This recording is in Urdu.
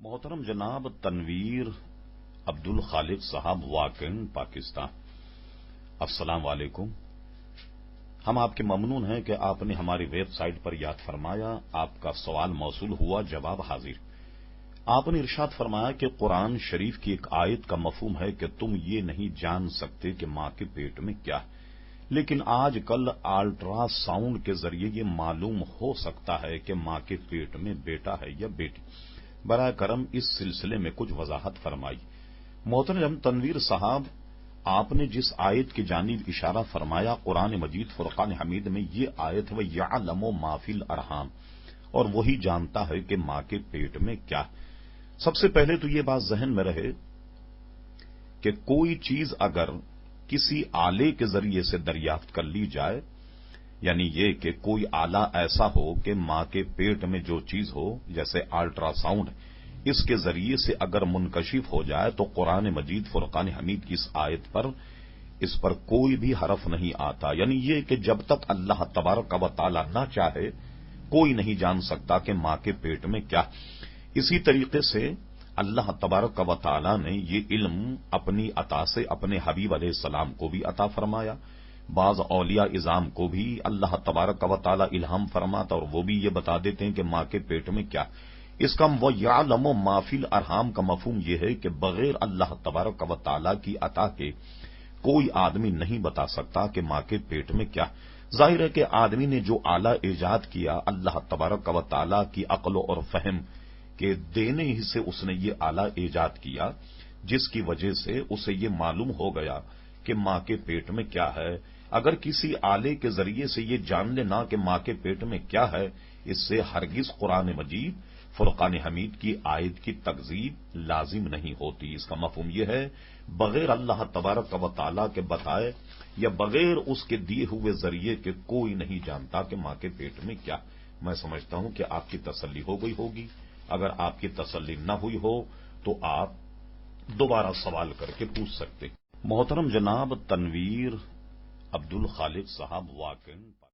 محترم جناب تنویر عبدل خالق صاحب واکن پاکستان، السلام علیکم۔ ہم آپ کے ممنون ہیں کہ آپ نے ہماری ویب سائٹ پر یاد فرمایا، آپ کا سوال موصول ہوا، جواب حاضر۔ آپ نے ارشاد فرمایا کہ قرآن شریف کی ایک آیت کا مفہوم ہے کہ تم یہ نہیں جان سکتے کہ ماں کے پیٹ میں کیا ہے، لیکن آج کل الٹرا ساؤنڈ کے ذریعے یہ معلوم ہو سکتا ہے کہ ماں کے پیٹ میں بیٹا ہے یا بیٹی۔ براہ کرم اس سلسلے میں کچھ وضاحت فرمائی۔ محترم تنویر صاحب، آپ نے جس آیت کی جانب اشارہ فرمایا قرآن مجید فرقان حمید میں، یہ آیت ہے یعلم ما فی الارحام، اور وہی جانتا ہے کہ ماں کے پیٹ میں کیا ہے۔ سب سے پہلے تو یہ بات ذہن میں رہے کہ کوئی چیز اگر کسی آلے کے ذریعے سے دریافت کر لی جائے، یعنی یہ کہ کوئی آلہ ایسا ہو کہ ماں کے پیٹ میں جو چیز ہو، جیسے الٹرا ساؤنڈ، اس کے ذریعے سے اگر منکشف ہو جائے تو قرآن مجید فرقان حمید کی اس پر کوئی بھی حرف نہیں آتا، یعنی یہ کہ جب تک اللہ تبارک و تعالی نہ چاہے کوئی نہیں جان سکتا کہ ماں کے پیٹ میں کیا۔ اسی طریقے سے اللہ تبارک و تعالی نے یہ علم اپنی عطا سے اپنے حبیب علیہ السلام کو بھی عطا فرمایا، بعض اولیاء اعظام کو بھی اللہ تبارک و تعالی الہام فرماتا اور وہ بھی یہ بتا دیتے ہیں کہ ماں کے پیٹ میں کیا۔ اس کا وہ یعلم ما فی الارحام کا مفہوم یہ ہے کہ بغیر اللہ تبارک و تعالی کی عطا کے کوئی آدمی نہیں بتا سکتا کہ ماں کے پیٹ میں کیا۔ ظاہر ہے کہ آدمی نے جو آلہ ایجاد کیا، اللہ تبارک و تعالی کی عقل اور فہم کے دینے ہی سے اس نے یہ آلہ ایجاد کیا، جس کی وجہ سے اسے یہ معلوم ہو گیا کہ ماں کے پیٹ میں کیا ہے۔ اگر کسی آلے کے ذریعے سے یہ جان لینا کہ ماں کے پیٹ میں کیا ہے، اس سے ہرگز قرآن مجید فرقان حمید کی آیت کی تکذیب لازم نہیں ہوتی۔ اس کا مفہوم یہ ہے بغیر اللہ تبارک و تعالی کے بتائے یا بغیر اس کے دیے ہوئے ذریعے کے کوئی نہیں جانتا کہ ماں کے پیٹ میں کیا۔ میں سمجھتا ہوں کہ آپ کی تسلی ہو گئی ہوگی۔ اگر آپ کی تسلی نہ ہوئی ہو تو آپ دوبارہ سوال کر کے پوچھ سکتے۔ محترم جناب تنویر عبدل خالق صاحب واکن